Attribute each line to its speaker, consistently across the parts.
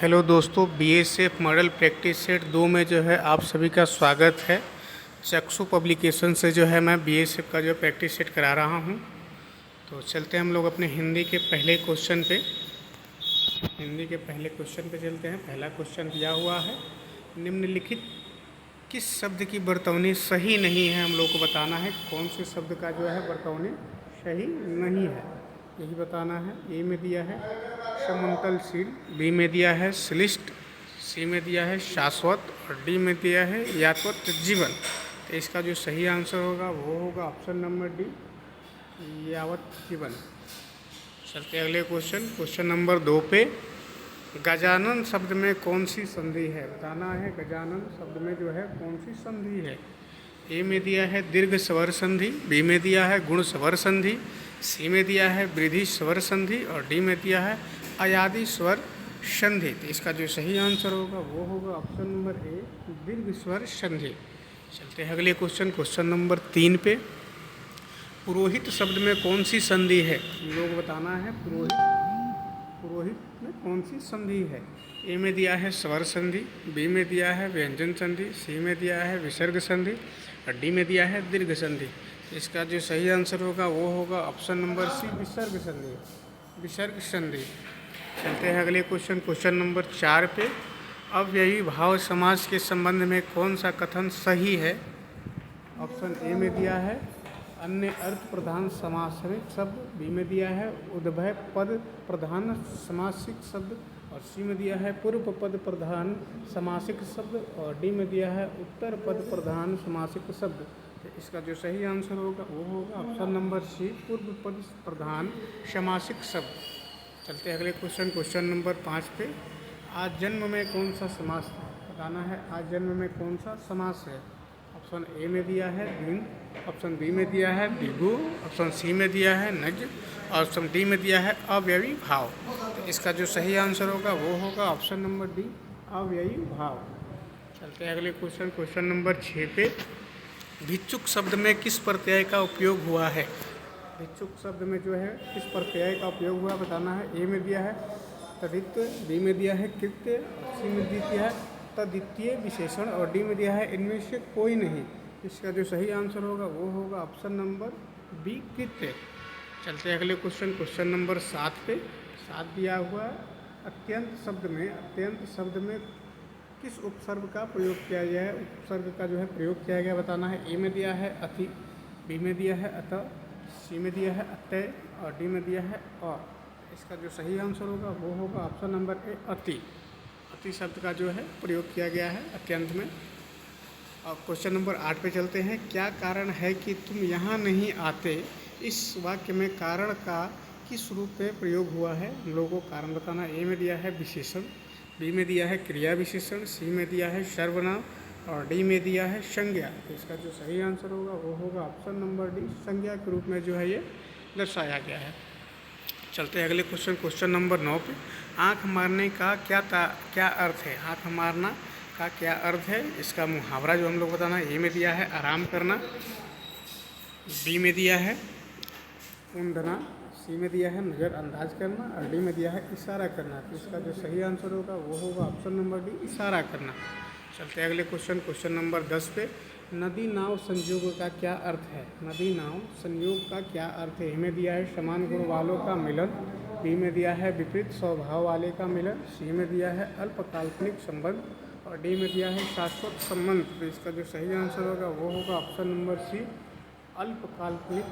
Speaker 1: Hello दोस्तों, BSF model practice set 2 में जो है आप सभी का स्वागत है। चक्षु पब्लिकेशन से जो है मैं बीएसएफ का जो प्रैक्टिस सेट करा रहा हूं। तो चलते हैं हम लोग अपने हिंदी के पहले क्वेश्चन पे चलते हैं। पहला क्वेश्चन दिया हुआ है, निम्नलिखित किस शब्द की वर्तौनी सही नहीं है, हम लोग को बताना है कौन से शब्द का जो है वर्तौनी सही नहीं है, यही बताना है। ए में दिया है समंतलशील, बी में दिया है श्लिष्ट, सी में दिया है शाश्वत और डी में दिया है यावत जीवन। तो इसका जो सही आंसर होगा वो होगा ऑप्शन नंबर डी, यावत जीवन। चलते अगले क्वेश्चन नंबर 2 पे। गजानन शब्द में कौन सी संधि है, बताना है गजानन शब्द में जो है कौन सी संधि है। ए में दिया है दीर्घ स्वर संधि, बी में दिया है गुण स्वर संधि, सी में दिया है वृद्धि स्वर संधि और डी में दिया है अयादि स्वर संधि। तो इसका जो सही आंसर होगा वो होगा ऑप्शन नंबर ए, दीर्घ स्वर संधि। चलते हैं अगले क्वेश्चन नंबर 3 पे। पुरोहित शब्द में कौन सी संधि है, लोग बताना है पुरोहित में कौन सी संधि है। ए में दिया है स्वर संधि, बी में दिया है व्यंजन संधि, सी में दिया है विसर्ग संधि और डी में दिया है दीर्घ संधि। इसका जो सही आंसर होगा वो होगा ऑप्शन नंबर सी, विसर्ग संधि। चलते हैं अगले क्वेश्चन नंबर 4 पे। अव्ययी भाव समास के संबंध में कौन सा कथन सही है। ऑप्शन ए में दिया है अन्य अर्थ प्रधान समासिक शब्द, बी में दिया है उद्भय पद प्रधान समासिक शब्द और सी में दिया है पूर्व पद प्रधान समासिक शब्द और डी में दिया है उत्तर पद प्रधान समासिक शब्द। तो इसका जो सही आंसर होगा वो होगा ऑप्शन नंबर सी, पूर्व पद प्रधान समासिक शब्द। चलते हैं अगले क्वेश्चन नंबर 5 पे। आज जन्म में कौन सा समास है, बताना है आज जन्म में कौन सा समास है। ऑप्शन ए में दिया है दिन, ऑप्शन बी में दिया है दिगु, ऑप्शन सी में दिया है नज और ऑप्शन डी में दिया है अव्ययी भाव। तो इसका जो सही आंसर होगा वो होगा ऑप्शन नंबर डी, अव्ययी भाव। चलते हैं अगले क्वेश्चन नंबर 6 पे। भिक्षुक शब्द में किस प्रत्यय का उपयोग हुआ है। भिक्षुक शब्द में जो है किस प्रत्यय का उपयोग हुआ बताना है। ए में दिया है तदित्व, बी में दिया है कृत्य, सी में दिया है तद्वितीय विशेषण और डी में दिया है इनमें से कोई नहीं। इसका जो सही आंसर होगा वो होगा ऑप्शन नंबर बी, कृत्य। चलते हैं अगले क्वेश्चन नंबर 7 पे। 7 दिया हुआ अत्यंत शब्द में किस उपसर्ग का प्रयोग किया गया है, उपसर्ग का जो है प्रयोग किया गया बताना है। ए में दिया है अति, बी में दिया है अतः, सी में दिया है अतः और डी में दिया है अ। इसका जो सही आंसर होगा वो होगा ऑप्शन नंबर ए, अति शब्द का जो है प्रयोग किया गया है अत्यंत में। और क्वेश्चन नंबर 8 पे चलते हैं। क्या कारण है कि तुम यहाँ नहीं आते, इस वाक्य में कारण का किस रूप में प्रयोग हुआ है, हम लोगों को कारण बताना। ए में दिया है विशेषण, बी में दिया है क्रिया विशेषण, सी में दिया है सर्वनाम और डी में दिया है संज्ञा। तो इसका जो सही आंसर होगा वो होगा ऑप्शन नंबर डी, संज्ञा के रूप में जो है ये दर्शाया गया है। चलते हैं अगले क्वेश्चन नंबर 9 पे। आँख मारने का क्या अर्थ है, आँख मारना का क्या अर्थ है, इसका मुहावरा जो हम लोग बताना है। ए में दिया है आराम करना, बी में दिया है ऊँधना, सी में दिया है नज़रअंदाज करना और डी में दिया है इशारा करना। तो इसका जो सही आंसर होगा वो होगा ऑप्शन नंबर डी, इशारा करना। चलते हैं अगले क्वेश्चन नंबर 10 पे। नदी नाव संयोग का क्या अर्थ है, नदी नाव संयोग का क्या अर्थ है। ए में दिया है समान गुण वालों का मिलन, बी में दिया है विपरीत स्वभाव वाले का मिलन, सी में दिया है अल्प काल्पनिक संबंध और डी में दिया है शाश्वत संबंध। तो इसका जो सही आंसर होगा वो होगा ऑप्शन नंबर सी, अल्प काल्पनिक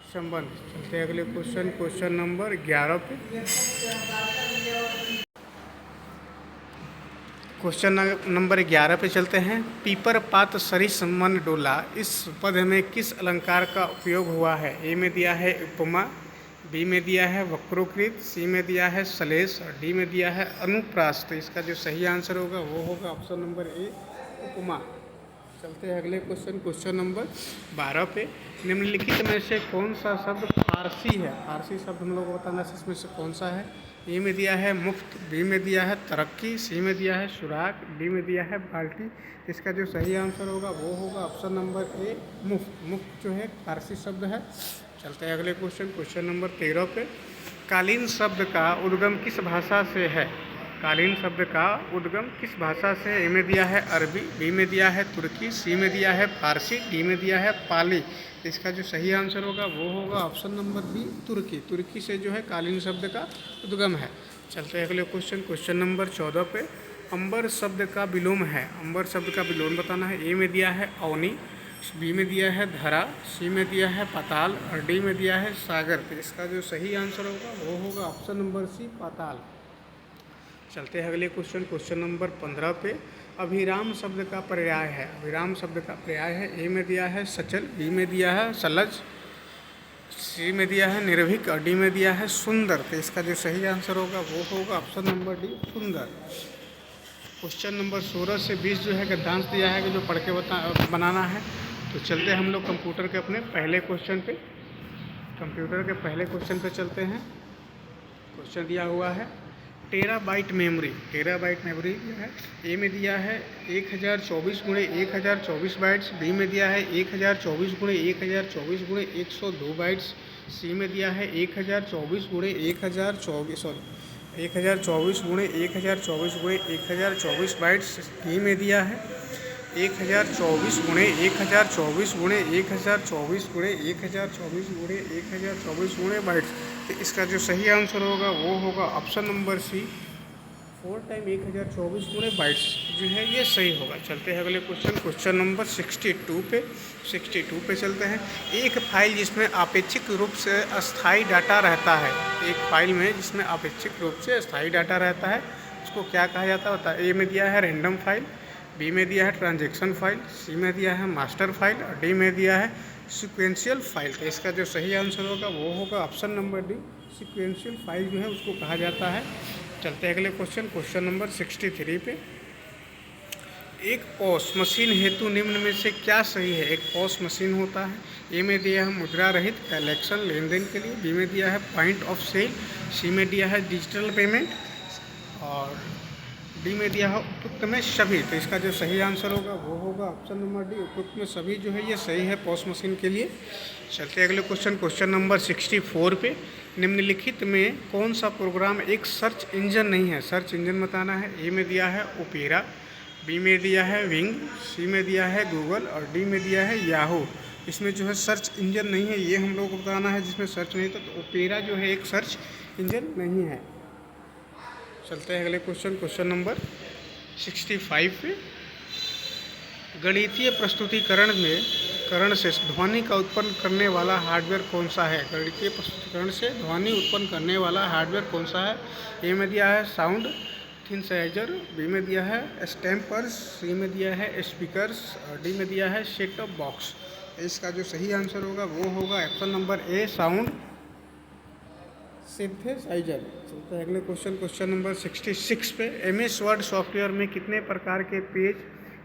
Speaker 1: संबंध। चलते हैं अगले क्वेश्चन नंबर 11 पे। क्वेश्चन नंबर 11 पे चलते हैं। पीपर पात सरिस मन डोला, इस पद में किस अलंकार का उपयोग हुआ है। ए में दिया है उपमा, बी में दिया है वक्रोकृत, सी में दिया है सलेश और डी में दिया है अनुप्रास। तो इसका जो सही आंसर होगा वो होगा ऑप्शन नंबर ए, उपमा। चलते हैं अगले क्वेश्चन नंबर 12 पे। निम्नलिखित में से कौन सा शब्द फारसी है, फारसी शब्द हम लोग को बताना है इसमें से कौन सा है। ए में दिया है मुफ्त, बी में दिया है तरक्की, सी में दिया है सुराग, डी में दिया है बाल्टी। इसका जो सही आंसर होगा वो होगा ऑप्शन नंबर ए, मुफ्त। मुफ्त जो है फारसी शब्द है। चलते हैं अगले क्वेश्चन नंबर 13 पे। कालीन शब्द का उद्गम किस भाषा से है। कालीन शब्द का उद्गम किस भाषा से? ए में दिया है अरबी, बी में दिया है तुर्की, सी में दिया है फारसी, डी में दिया है पाली। इसका जो सही आंसर होगा वो होगा ऑप्शन नंबर बी, तुर्की। तुर्की से जो है कालीन शब्द का उद्गम है। चलते हैं अगले क्वेश्चन नंबर 14 पे। अंबर शब्द का विलोम है। अंबर शब्द का विलोम बताना है। ए में दिया है अवनी, बी में दिया है धरा, सी में दिया है पाताल और डी में दिया है सागर। तो इसका जो सही आंसर होगा वो होगा ऑप्शन नंबर सी, पाताल। चलते हैं अगले क्वेश्चन नंबर 15 पे। अभिराम शब्द का पर्याय है। अभिराम शब्द का पर्याय है। ए में दिया है सचल, बी में दिया है सलज, सी में दिया है निर्भीक और डी में दिया है सुंदर। तो इसका जो सही आंसर होगा वो होगा ऑप्शन नंबर डी, सुंदर। क्वेश्चन नंबर 16 से 20 जो है गद्यांश दिया है कि जो पढ़ के बनाना है। तो चलते हैं हम लोग कंप्यूटर के अपने पहले क्वेश्चन पे। कंप्यूटर के पहले क्वेश्चन पे चलते हैं। क्वेश्चन दिया हुआ है टेराबाइट मेमोरी। टेराबाइट मेमोरी जो है ए में दिया है 1024 गुणे 1024 बाइट्स, बी में दिया है 1024 गुणे 1024 गुणे 102 बाइट्स, सी में दिया है 1024 गुणे 1024 गुणे 1024 गुणे 1024 बाइट्स, डी में दिया है 1024 गुणे 1024 गुणे 1024 गुणे 1024 गुणे 1024 गुणे बाइट्स। तो इसका जो सही आंसर होगा वो होगा ऑप्शन नंबर सी, 4 टाइम 1024 गुणे बाइट्स जो है ये सही होगा। चलते हैं अगले क्वेश्चन नंबर 62 पे। 62 पे चलते हैं। एक फाइल जिसमें अपेक्षित रूप से अस्थायी डाटा रहता है। एक फाइल में जिसमें अपेक्षित रूप से अस्थायी डाटा रहता है उसको क्या कहा जाता है? बता। ए में दिया है रैंडम फाइल, बी में दिया है ट्रांजैक्शन फाइल, सी में दिया है मास्टर फाइल और डी में दिया है सीक्वेंशियल फाइल। तो इसका जो सही आंसर होगा वो होगा option number D, sequential file जो है उसको कहा जाता है। चलते हैं अगले क्वेश्चन नंबर 63 पे। एक पॉस मशीन हेतु निम्न में से क्या सही है? एक पॉस मशीन होता है। ए में दिया है मुद्रा रहित कलेक्शन लेन देन के लिए, बी में दिया है पॉइंट ऑफ सेल, सी में दिया है डिजिटल पेमेंट और डी में दिया है उपयुक्त में सभी। तो इसका जो सही आंसर होगा वो होगा ऑप्शन नंबर डी, उपयुक्त में सभी जो है ये सही है पॉस मशीन के लिए। चलते अगले क्वेश्चन नंबर 64 पे। निम्नलिखित में कौन सा प्रोग्राम एक सर्च इंजन नहीं है? सर्च इंजन बताना है। ए में दिया है ओपेरा, बी में दिया है विंग, सी में दिया है गूगल और डी में दिया है याहू। इसमें जो है सर्च इंजन नहीं है, ये हम लोग को बताना है जिसमें सर्च नहीं था। तो ओपेरा जो है एक सर्च इंजन नहीं है। चलते हैं अगले क्वेश्चन नंबर 65 पे। गणितीय प्रस्तुतिकरण से ध्वनि का उत्पन्न करने वाला हार्डवेयर कौन सा है? गणितीय प्रस्तुतिकरण से ध्वनि उत्पन्न करने वाला हार्डवेयर कौन सा है? ए में दिया है साउंड सिंथेसाइजर, बी में दिया है स्टैम्पर्स, सी में दिया है स्पीकर्स और डी में दिया है सेट टॉप बॉक्स। इसका जो सही आंसर होगा वो होगा option number A, sound synthesiser. चलते हैं अगले क्वेश्चन नंबर 66 पे। MS वर्ड सॉफ्टवेयर में कितने प्रकार के पेज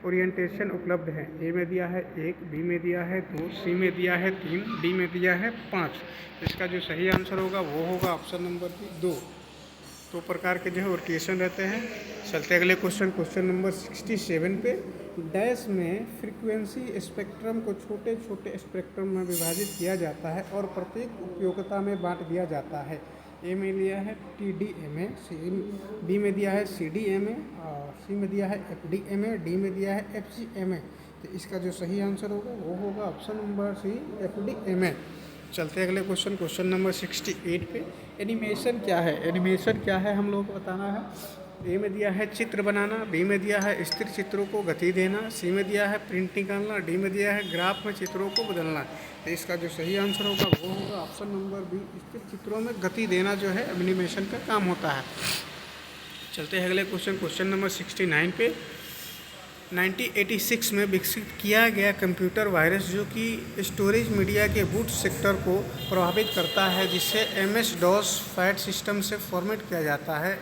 Speaker 1: ओरिएंटेशन उपलब्ध हैं? ए में दिया है 1, बी में दिया है 2, सी में दिया है 3, डी में दिया है 5। इसका जो सही आंसर होगा वो होगा ऑप्शन नंबर 2 प्रकार के जो है ओरिएंटेशन रहते हैं। चलते अगले क्वेश्चन नंबर 67 पे। डैश में फ्रीक्वेंसी स्पेक्ट्रम को छोटे छोटे स्पेक्ट्रम में विभाजित किया जाता है और प्रत्येक उपयोगिता में बांट दिया जाता है। ए में दिया है TDMA, बी में दिया है CDMA और सी में दिया है FDMA, डी में दिया है FCMA। तो इसका जो सही आंसर होगा वो होगा ऑप्शन नंबर सी, FDMA। चलते अगले क्वेश्चन नंबर 68 पे। एनिमेशन क्या है? एनिमेशन क्या है हम लोग को बताना है। ए में दिया है चित्र बनाना, बी में दिया है स्थिर चित्रों को गति देना, सी में दिया है प्रिंट निकालना, डी में दिया है ग्राफ में चित्रों को बदलना। तो इसका जो सही आंसर होगा वो होगा ऑप्शन नंबर बी, स्थिर चित्रों में गति देना जो है एनिमेशन का काम होता है। चलते हैं अगले क्वेश्चन नंबर 69 पे। 1986 में विकसित किया गया कंप्यूटर वायरस जो कि स्टोरेज मीडिया के बूट सेक्टर को प्रभावित करता है, जिसे MS-DOS फैट सिस्टम से फॉर्मेट किया जाता है।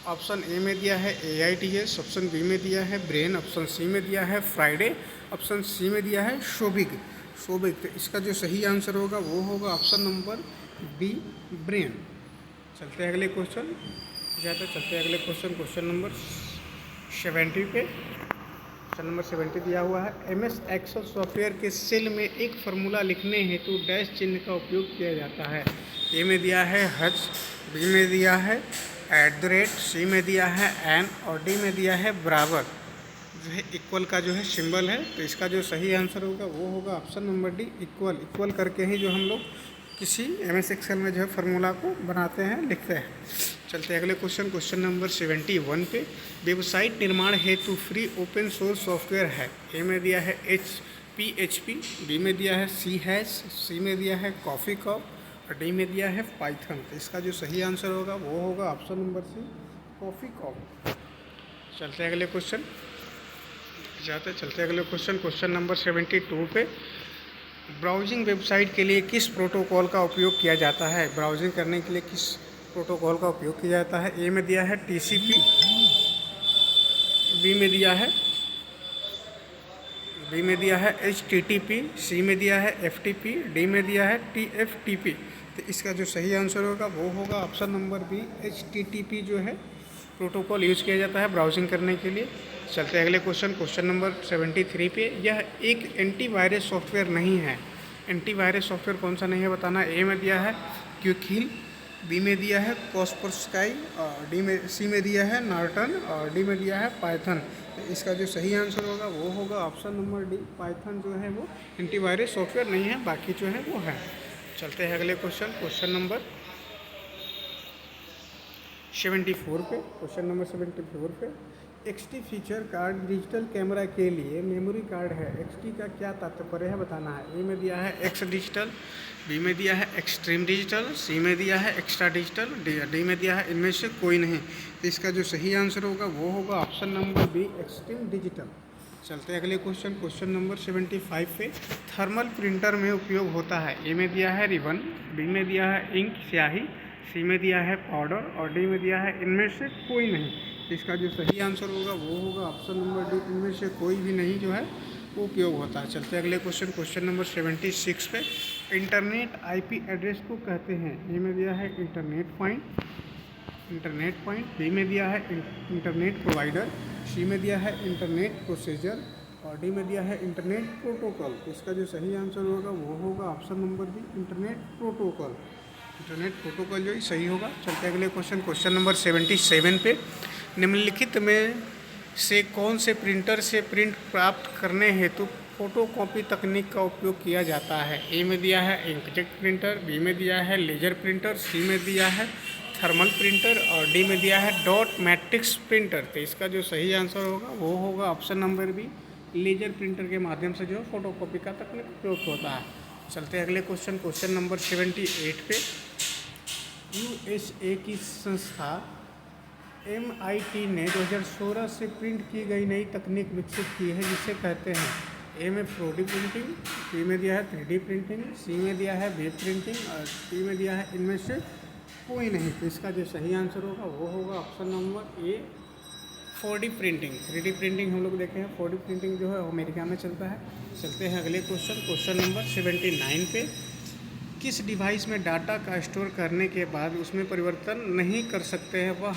Speaker 1: ऑप्शन ए में दिया है AIDS, ऑप्शन बी में दिया है ब्रेन, ऑप्शन सी में दिया है फ्राइडे, ऑप्शन सी में दिया है शोबिग। तो इसका जो सही आंसर होगा वो होगा ऑप्शन नंबर बी, ब्रेन। चलते हैं अगले क्वेश्चन नंबर 70 पे। क्वेश्चन नंबर 70 दिया हुआ है। MS एक्सेल सॉफ्टवेयर के सेल में एक फार्मूला लिखने हेतु डैश चिन्ह का उपयोग किया जाता है। ए में दिया है हज, बी में दिया है सी में दिया है एन और डी में दिया है बराबर जो है इक्वल का जो है सिंबल है। तो इसका जो सही आंसर होगा वो होगा option number D equal. Equal करके ही जो हम लोग किसी MS एक्सेल में जो है फार्मूला को बनाते हैं, लिखते हैं। चलते हैं अगले क्वेश्चन नंबर 71 पे। वेबसाइट निर्माण हेतु फ्री ओपन सोर्स सॉफ्टवेयर है। ए में दिया है PHP, बी में दिया है सी में दिया है कॉफ़ी कॉप और डी में दिया है पाइथन। तो इसका जो सही आंसर होगा वो होगा option number C coffee cop. चलते हैं अगले क्वेश्चन नंबर 72 पे। ब्राउजिंग वेबसाइट के लिए किस प्रोटोकॉल का उपयोग किया जाता है? ब्राउजिंग करने के लिए किस प्रोटोकॉल का उपयोग किया जाता है? ए में दिया है TCP, बी में दिया है HTTP, सी में दिया है FTP, डी में दिया है TFTP। तो इसका जो सही आंसर होगा वो होगा ऑप्शन नंबर बी HTTP जो है प्रोटोकॉल यूज़ किया जाता है ब्राउजिंग करने के लिए। चलते हैं अगले क्वेश्चन नंबर 73 पे। यह एक एंटीवायरस सॉफ्टवेयर नहीं है। एंटीवायरस सॉफ्टवेयर कौन सा नहीं है बताना। ए में दिया है क्विकहिल, बी में दिया है कॉस्परस्काई और सी में दिया है नॉर्टन और डी में दिया है पाइथन। तो इसका जो सही आंसर होगा वो होगा ऑप्शन नंबर डी पाइथन जो है वो एंटीवायरस सॉफ्टवेयर नहीं है, बाकी जो है वो है। चलते हैं अगले क्वेश्चन नंबर 74 पे। क्वेश्चन नंबर 74 पे। XT feature card digital camera के लिए मेमोरी कार्ड है। XT का क्या तात्पर्य है बताना है। ए में दिया है एक्स डिजिटल, बी में दिया है एक्सट्रीम डिजिटल, सी में दिया है एक्स्ट्रा डिजिटल, डी में दिया है इनमें से कोई नहीं। तो इसका जो सही आंसर होगा वो होगा option number B extreme digital. चलते हैं अगले क्वेश्चन नंबर 75 पे। थर्मल प्रिंटर में उपयोग होता है। ए में दिया है रिबन, बी में दिया है इंक स्याही, सी में दिया है पाउडर और डी में दिया है इनमें से कोई नहीं। इसका जो सही आंसर होगा वो होगा ऑप्शन नंबर डी इनमें से कोई भी नहीं जो है वो उपयोग होता है। चलते हैं अगले क्वेश्चन नंबर 76 पे। इंटरनेट IP एड्रेस को कहते हैं। ए में दिया है इंटरनेट पॉइंट, बी में दिया है इंटरनेट प्रोवाइडर, सी में दिया है इंटरनेट प्रोसीजर और डी में दिया है इंटरनेट प्रोटोकॉल। इसका जो सही आंसर होगा वो होगा option number B internet protocol. Internet protocol जो ही सही होगा। चलते अगले क्वेश्चन नंबर 77 पे। निम्नलिखित में से कौन से प्रिंटर से प्रिंट प्राप्त करने हेतु फोटोकॉपी तकनीक का उपयोग किया जाता है? ए में दिया है इंकजेट प्रिंटर, बी में दिया है लेजर प्रिंटर, सी में दिया है थर्मल प्रिंटर और डी में दिया है डॉट मैट्रिक्स प्रिंटर। तो इसका जो सही आंसर होगा वो होगा option number B laser printer के माध्यम से जो फोटोकॉपी का तकनीक उपयोग होता है। चलते हैं अगले क्वेश्चन नंबर 78 पे। USA की संस्था MIT ने 2016 से प्रिंट की गई नई तकनीक विकसित की है जिसे कहते हैं। ए में 4D प्रिंटिंग, बी में दिया है 3D प्रिंटिंग, सी में दिया है वेब प्रिंटिंग और डी में दिया है इनमें से कोई नहीं। तो इसका जो सही आंसर होगा वो होगा ऑप्शन नंबर ए 4D प्रिंटिंग। 3D प्रिंटिंग हम लोग देखे हैं, 4D प्रिंटिंग जो है अमेरिका में चलता है। चलते हैं अगले क्वेश्चन नंबर 79 पे। किस डिवाइस में डाटा का स्टोर करने के बाद उसमें परिवर्तन नहीं कर सकते हैं वह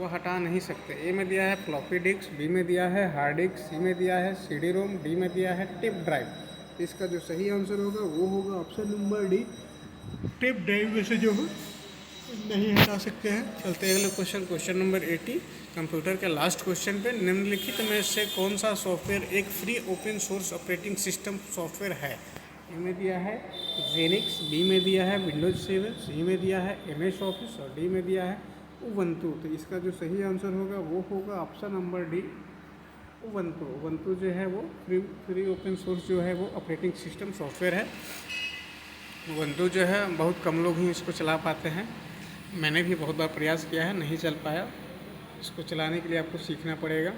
Speaker 1: हटा नहीं सकते? ए में दिया है फ्लॉपी डिस्क, बी में दिया है हार्ड डिस्क, सी में दिया है CD-ROM, डी में दिया है टेप ड्राइव। इसका जो सही आंसर होगा वो होगा option number D tape drive में से जो है नहीं हटा सकते हैं। चलते हैं अगले क्वेश्चन नंबर 80 कंप्यूटर के लास्ट क्वेश्चन पे। निम्नलिखित में से कौन सा सॉफ्टवेयर एक free open source operating system software है? ए में दिया है जेनिक्स, बी में दिया है विंडोज 7, सी में दिया है MS ऑफिस और डी में दिया है उबंटू। तो इसका जो सही आंसर होगा वो होगा ऑप्शन नंबर डी उबंटू जो है वो फ्री ओपन सोर्स जो है वो ऑपरेटिंग सिस्टम सॉफ्टवेयर है। उबंटू जो है बहुत कम लोग ही इसको चला पाते हैं। मैंने भी बहुत बार प्रयास किया है, नहीं चल पाया। इसको चलाने के लिए आपको सीखना पड़ेगा।